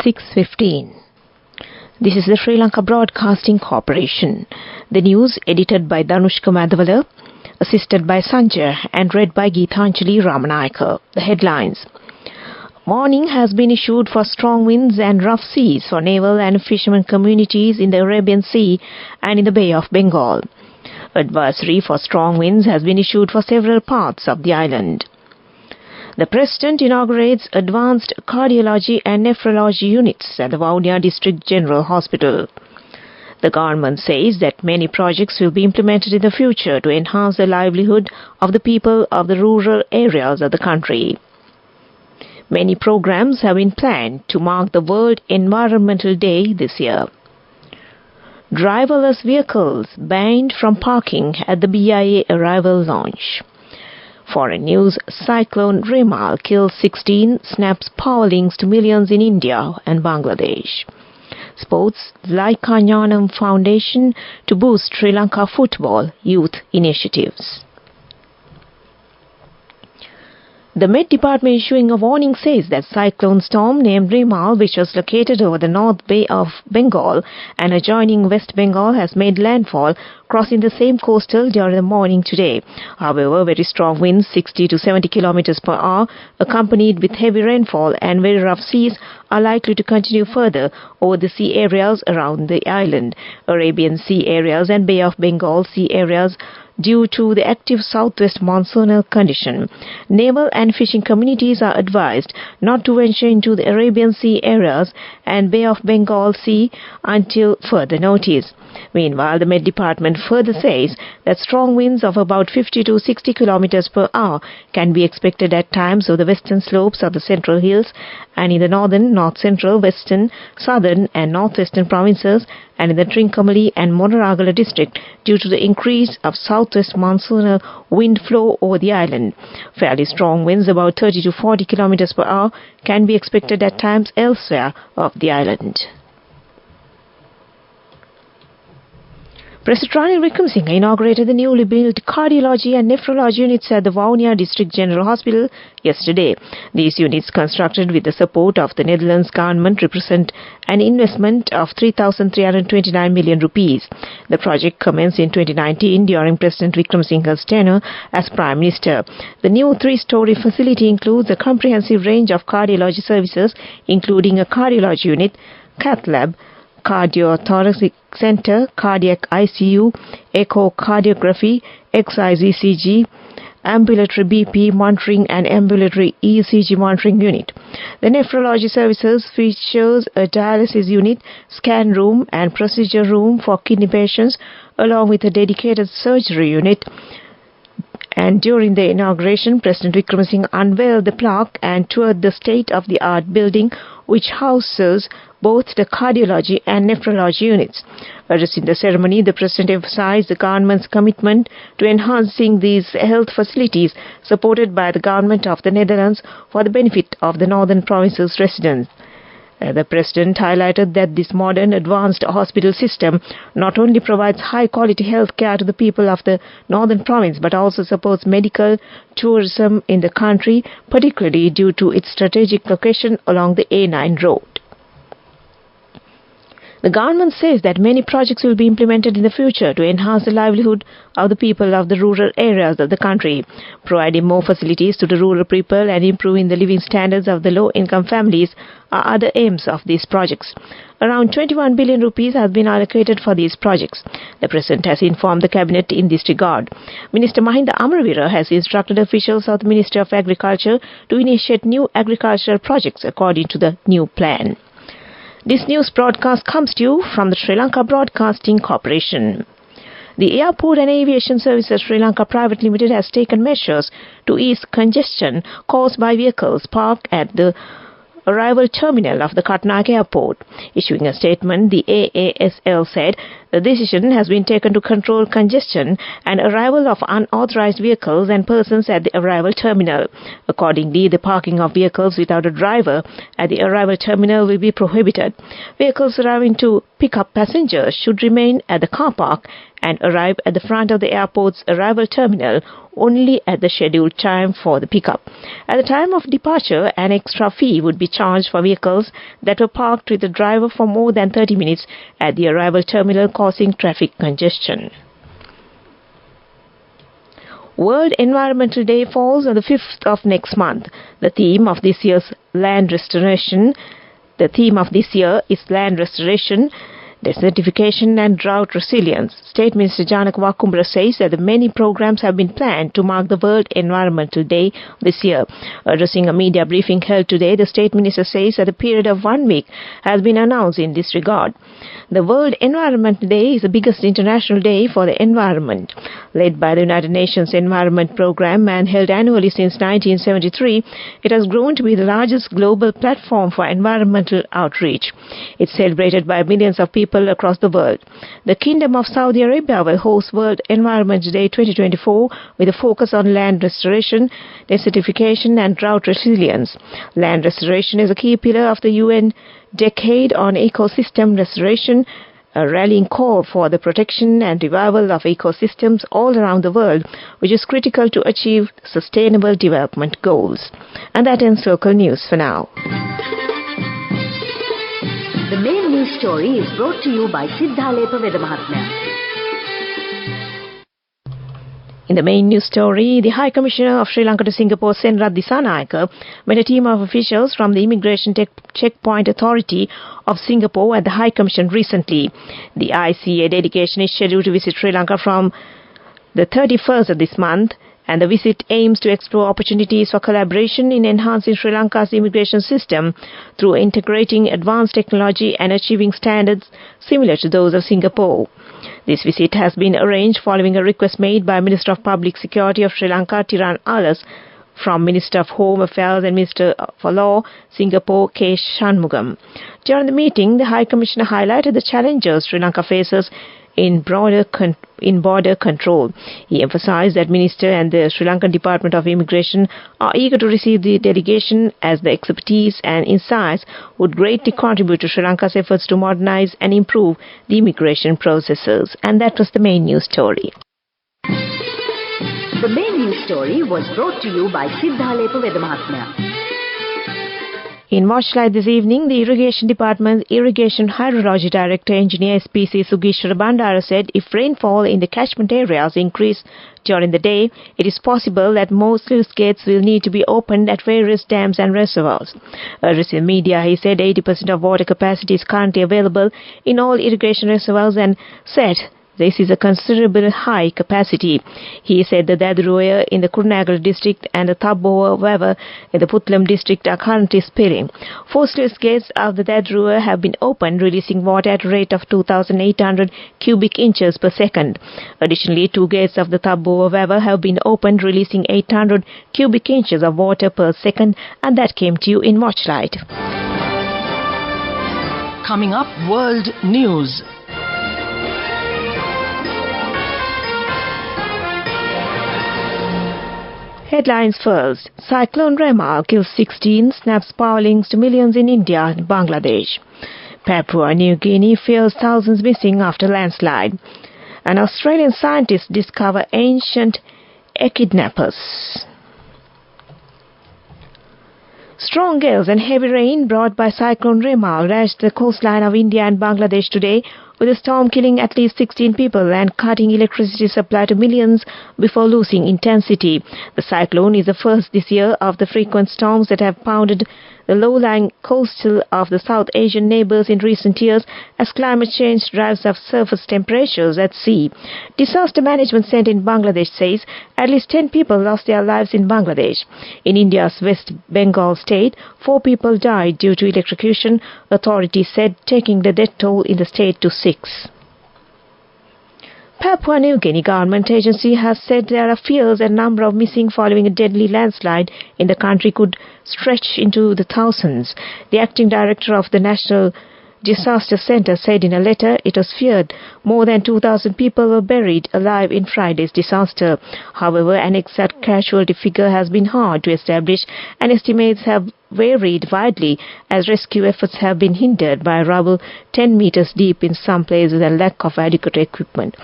6:15. This is the Sri Lanka Broadcasting Corporation. The news edited by Danushka Madhavala, assisted by Sanjay and read by Geethanjali Ramanayaka. The headlines. Warning has been issued for strong winds and rough seas for naval and fishermen communities in the Arabian Sea and in the Bay of Bengal. Advisory for strong winds has been issued for several parts of the island. The President inaugurates advanced cardiology and nephrology units at the Vavuniya District General Hospital. The government says that many projects will be implemented in the future to enhance the livelihood of the people of the rural areas of the country. Many programs have been planned to mark the World Environmental Day this year. Driverless vehicles banned from parking at the BIA arrival launch. Foreign news, Cyclone Remal kills 16, snaps power links to millions in India and Bangladesh. Sports, Laika Nyanam Foundation to boost Sri Lanka football youth initiatives. The Met Department issuing a warning says that cyclone storm named Remal, which was located over the North Bay of Bengal and adjoining West Bengal, has made landfall, crossing the same coastal during the morning today. However, very strong winds, 60 to 70 kilometers per hour, accompanied with heavy rainfall and very rough seas, are likely to continue further over the sea areas around the island. Arabian Sea areas and Bay of Bengal sea areas due to the active southwest monsoonal condition. Naval and fishing communities are advised not to venture into the Arabian Sea areas and Bay of Bengal Sea until further notice. Meanwhile, the Met Department further says that strong winds of about 50 to 60 kilometers per hour can be expected at times over the western slopes of the Central Hills and in the northern, north-central, western, southern and northwestern provinces and in the Trincomalee and Monoragala district due to the increase of southwest monsoonal wind flow over the island. Fairly strong winds about 30 to 40 kilometers per hour can be expected at times elsewhere of the island. President Ranil Wickremesinghe inaugurated the newly built cardiology and nephrology units at the Vavuniya District General Hospital yesterday. These units, constructed with the support of the Netherlands government, represent an investment of 3,329 million rupees. The project commenced in 2019 during President Wickremesinghe's tenure as Prime Minister. The new three-story facility includes a comprehensive range of cardiology services, including a cardiology unit, cath lab, cardiothoracic center, cardiac ICU, echocardiography, exercise ECG, ambulatory BP monitoring and ambulatory ECG monitoring unit. The nephrology services features a dialysis unit, scan room and procedure room for kidney patients, along with a dedicated surgery unit. And during the inauguration, President Wickremesinghe unveiled the plaque and toured the state-of-the-art building, which houses both the cardiology and nephrology units. Addressing the ceremony, the President emphasized the government's commitment to enhancing these health facilities supported by the government of the Netherlands for the benefit of the northern provinces' residents. The President highlighted that this modern advanced hospital system not only provides high-quality health care to the people of the northern province but also supports medical tourism in the country, particularly due to its strategic location along the A9 road. The government says that many projects will be implemented in the future to enhance the livelihood of the people of the rural areas of the country, providing more facilities to the rural people and improving the living standards of the low-income families are other aims of these projects. Around 21 billion rupees has been allocated for these projects. The President has informed the Cabinet in this regard. Minister Mahinda Amravira has instructed officials of the Ministry of Agriculture to initiate new agricultural projects according to the new plan. This news broadcast comes to you from the Sri Lanka Broadcasting Corporation. The Airport and Aviation Services Sri Lanka Private Limited has taken measures to ease congestion caused by vehicles parked at the arrival terminal of the Kattanayake Airport. Issuing a statement, the AASL said The decision has been taken to control congestion and arrival of unauthorized vehicles and persons at the arrival terminal. Accordingly, the parking of vehicles without a driver at the arrival terminal will be prohibited. Vehicles arriving to pick up passengers should remain at the car park and arrive at the front of the airport's arrival terminal only at the scheduled time for the pickup. At the time of departure, an extra fee would be charged for vehicles that were parked with the driver for more than 30 minutes at the arrival terminal, causing traffic congestion. World Environmental Day falls on the 5th of next month. The theme of this year is land restoration, desertification and drought resilience. State Minister Janaka Wakumbara says that many programs have been planned to mark the World Environmental Day this year. Addressing a media briefing held today, the State Minister says that a period of 1 week has been announced in this regard. The World Environmental Day is the biggest international day for the environment. Led by the United Nations Environment Programme and held annually since 1973, it has grown to be the largest global platform for environmental outreach. It's celebrated by millions of people across the world. The Kingdom of Saudi Arabia will host World Environment Day 2024 with a focus on land restoration, desertification and drought resilience. Land restoration is a key pillar of the UN Decade on Ecosystem Restoration, a rallying call for the protection and revival of ecosystems all around the world, which is critical to achieve sustainable development goals. And that ends local news for now. The main news story is brought to you by Sinhala Mahatmya. In the main news story, the High Commissioner of Sri Lanka to Singapore, Senrat Disanayake, met a team of officials from the Immigration Checkpoint Authority of Singapore at the High Commission recently. The ICA delegation is scheduled to visit Sri Lanka from the 31st of this month, and the visit aims to explore opportunities for collaboration in enhancing Sri Lanka's immigration system through integrating advanced technology and achieving standards similar to those of Singapore. This visit has been arranged following a request made by Minister of Public Security of Sri Lanka, Tiran Alas, from Minister of Home Affairs and Minister for Law, Singapore, K. Shanmugam. During the meeting, the High Commissioner highlighted the challenges Sri Lanka faces in border control. He emphasized that Minister and the Sri Lankan Department of Immigration are eager to receive the delegation, as the expertise and insights would greatly contribute to Sri Lanka's efforts to modernize and improve the immigration processes. And that was the main news story. The main news story was brought to you by Sinhala Mahatmya. In Watchlight this evening, the Irrigation Department's Irrigation Hydrology Director Engineer SPC Sugishwara Bandara said if rainfall in the catchment areas increase during the day, it is possible that more sluice gates will need to be opened at various dams and reservoirs. Addressing media, he said 80% of water capacity is currently available in all irrigation reservoirs and said this is a considerable high capacity. He said the Daduruwa in the Kurunegala district and the Thabbowa in the Puttalam district are currently spilling. 4 sluice gates of the Daduruwa have been opened, releasing water at a rate of 2,800 cubic inches per second. Additionally, 2 gates of the Thabbowa have been opened, releasing 800 cubic inches of water per second, and that came to you in Watchlight. Coming up, World News. Headlines first. Cyclone Remal kills 16, snaps power links to millions in India and Bangladesh. Papua New Guinea fears thousands missing after landslide. And Australian scientists discover ancient echidnappers. Strong gales and heavy rain brought by Cyclone Remal rashed the coastline of India and Bangladesh today, with the storm killing at least 16 people and cutting electricity supply to millions before losing intensity. The cyclone is the first this year of the frequent storms that have pounded the low-lying coastal of the South Asian neighbors in recent years as climate change drives up surface temperatures at sea. Disaster Management Centre in Bangladesh says at least 10 people lost their lives in Bangladesh. In India's West Bengal state, 4 people died due to electrocution, authorities said, taking the death toll in the state to 6. Papua New Guinea government agency has said there are fears a number of missing following a deadly landslide in the country could stretch into the thousands. The acting director of the National Disaster Center said in a letter it was feared more than 2,000 people were buried alive in Friday's disaster. However, an exact casualty figure has been hard to establish, and estimates have varied widely as rescue efforts have been hindered by rubble 10 meters deep in some places and lack of adequate equipment.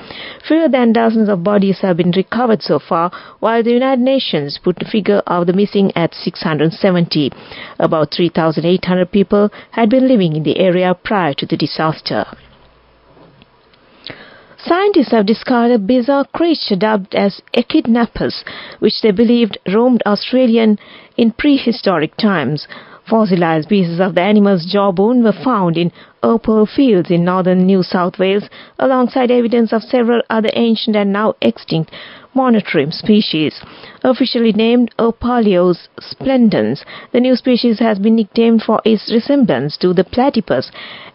Fewer than dozens of bodies have been recovered so far, while the United Nations put the figure of the missing at 670. About 3,800 people had been living in the area prior to the disaster. Scientists have discovered a bizarre creature dubbed as echidnappers, which they believed roamed Australia in prehistoric times. Fossilized pieces of the animal's jawbone were found in opal fields in northern New South Wales, alongside evidence of several other ancient and now extinct monotremes species. Officially named Opalios splendens, the new species has been nicknamed for its resemblance to the platypus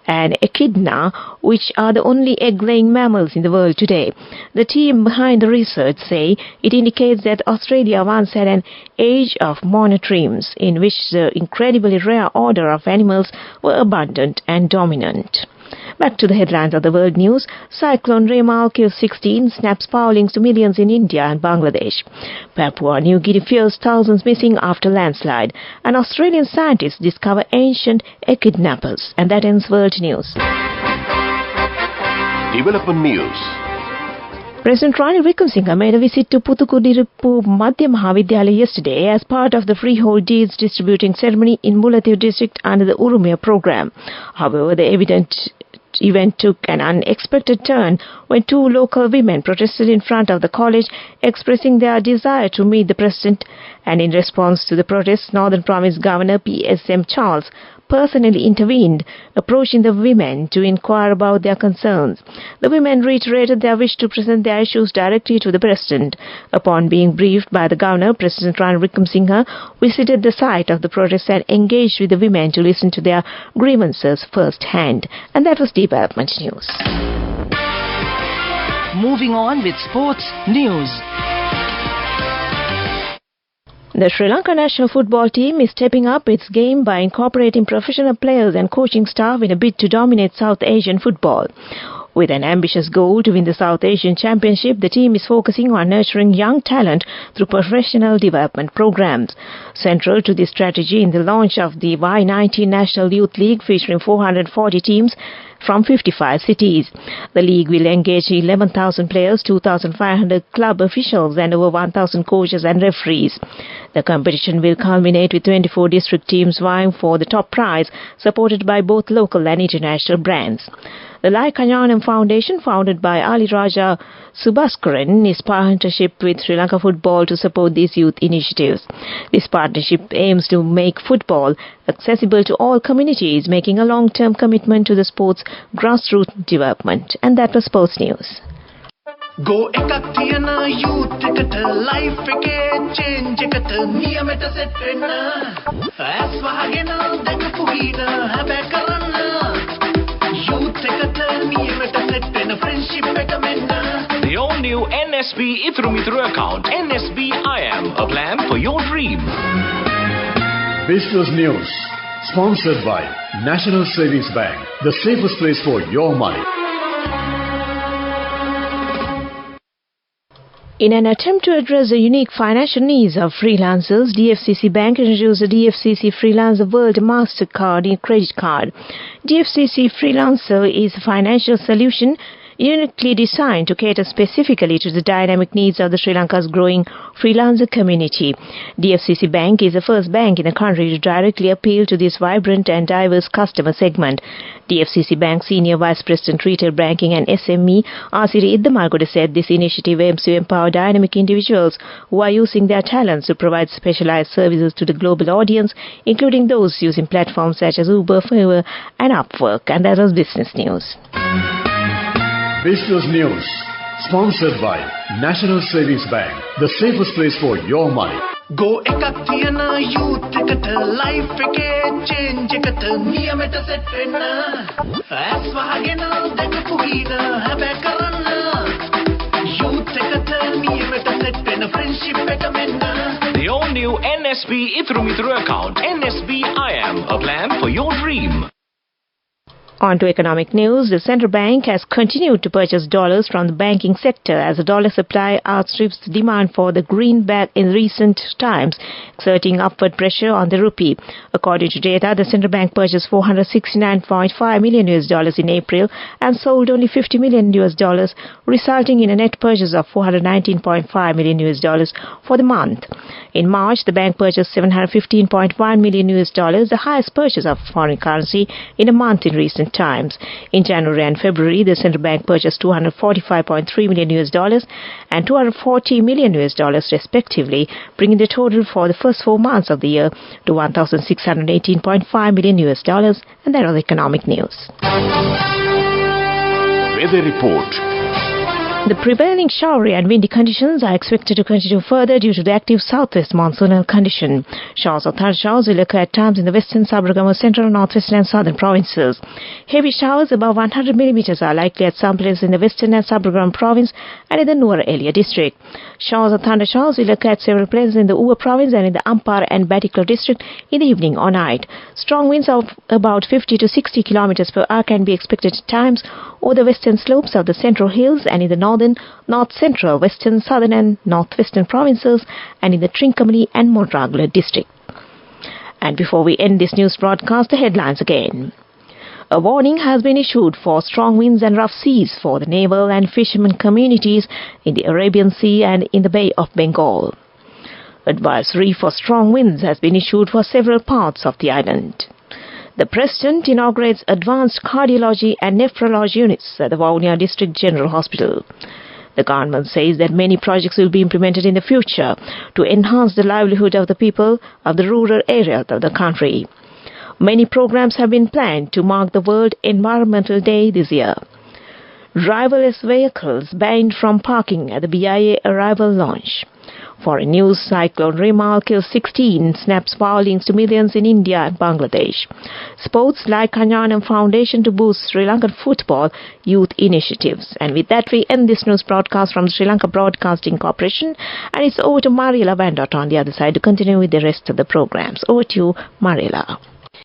and echidna, which are the only egg-laying mammals in the world today. The team behind the research say it indicates that Australia once had an age of monotremes, in which the incredibly rare order of animals were abundant and dominant. Back to the headlines of the world news. Cyclone Remal kills 16, snaps powerlings to millions in India and Bangladesh. Papua New Guinea fears thousands missing after landslide. And Australian scientists discover ancient echidnappers. And that ends world news. Development news. President Ranil Wickremesinghe made a visit to Putukudirippu Madhya Mahavidyalaya yesterday as part of the freehold deeds distributing ceremony in Mullaitivu district under the Urumia program. However, the event took an unexpected turn when two local women protested in front of the college, expressing their desire to meet the president, and in response to the protests, Northern Province Governor P.S.M. Charles personally intervened, approaching the women to inquire about their concerns. The women reiterated their wish to present their issues directly to the president. Upon being briefed by the governor, President Ranil Wickremesinghe visited the site of the protest and engaged with the women to listen to their grievances firsthand. And that was Development News. Moving on with sports news. The Sri Lanka national football team is stepping up its game by incorporating professional players and coaching staff in a bid to dominate South Asian football. With an ambitious goal to win the South Asian Championship, the team is focusing on nurturing young talent through professional development programs. Central to this strategy in the launch of the Y19 National Youth League, featuring 440 teams from 55 cities. The league will engage 11,000 players, 2,500 club officials and over 1,000 coaches and referees. The competition will culminate with 24 district teams vying for the top prize, supported by both local and international brands. The Lai Kanyanam Foundation, founded by Ali Raja Subhaskaran, is partnership with Sri Lanka Football to support these youth initiatives. This partnership aims to make football accessible to all communities, making a long-term commitment to the sport's grassroots development. And that was Sports News. Go ekak tiyana youth eකට life එකේ change එකට නියමෙට set වෙන්න ඇස් වහගෙන දැකපු ගීන හැබැයි කරන්න youth එකට නියමෙට set වෙන friendship එක මෙන්න. The all-new NSB Ithru account. NSB IM, a plan for your dream. Business News, sponsored by National Savings Bank, the safest place for your money. In an attempt to address the unique financial needs of freelancers, DFCC Bank introduced the DFCC Freelancer World Mastercard credit card. DFCC Freelancer is a financial solution uniquely designed to cater specifically to the dynamic needs of the Sri Lanka's growing freelancer community. DFCC Bank is the first bank in the country to directly appeal to this vibrant and diverse customer segment. DFCC Bank Senior Vice President Retail Banking and SME Asiri Iddamalgoda said this initiative aims to empower dynamic individuals who are using their talents to provide specialized services to the global audience, including those using platforms such as Uber, Fiverr and Upwork. And that was Business News. Business News, sponsored by National Savings Bank, the safest place for your money. Go ekak tiyana youth එකට life එකේ change එකට නියමෙට set වෙන්න ඇස් වහගෙන දැකපු ගීන හැබැයි කරන්න youth එකට නියමෙට set වෙන friendship එක මෙන්න. The all-new NSB Ithru account. NSB IM, a plan for your dream. On to economic news. The central bank has continued to purchase dollars from the banking sector as the dollar supply outstrips demand for the greenback in recent times, exerting upward pressure on the rupee. According to data, the central bank purchased $469.5 million in April and sold only $50 million, resulting in a net purchase of $419.5 million for the month. In March, the bank purchased $715.1 million, the highest purchase of foreign currency in a month in recent times. In January and February, the central bank purchased $245.3 million and $240 million respectively, bringing the total for the first 4 months of the year to $1,618.5 million. And that was economic news. Weather report. The prevailing showery and windy conditions are expected to continue further due to the active southwest monsoonal condition. Showers or thundershowers will occur at times in the western, Sabaragamu, central, northwestern and southern provinces. Heavy showers above 100 millimeters are likely at some places in the western and Sabaragamu province and in the Nuwara Eliya district. Showers or thundershowers will occur at several places in the Uva province and in the Ampara and Batikal district in the evening or night. Strong winds of about 50 to 60 kilometers per hour can be expected at times over the western slopes of the central hills and in the northern, north-central, western, southern and northwestern provinces and in the Trincomalee and Montragula district. And before we end this news broadcast, the headlines again. A warning has been issued for strong winds and rough seas for the naval and fishermen communities in the Arabian Sea and in the Bay of Bengal. Advisory for strong winds has been issued for several parts of the island. The President inaugurates advanced cardiology and nephrology units at the Vavuniya District General Hospital. The government says that many projects will be implemented in the future to enhance the livelihood of the people of the rural areas of the country. Many programs have been planned to mark the World Environmental Day this year. Driverless vehicles banned from parking at the BIA arrival launch. Foreign news, Cyclone Remal kills 16, snaps power links to millions in India and Bangladesh. Sports like Kanyanam Foundation to boost Sri Lankan football youth initiatives. And with that, we end this news broadcast from the Sri Lanka Broadcasting Corporation. And it's over to Mariela Vandot on the other side to continue with the rest of the programs. Over to you, Mariela.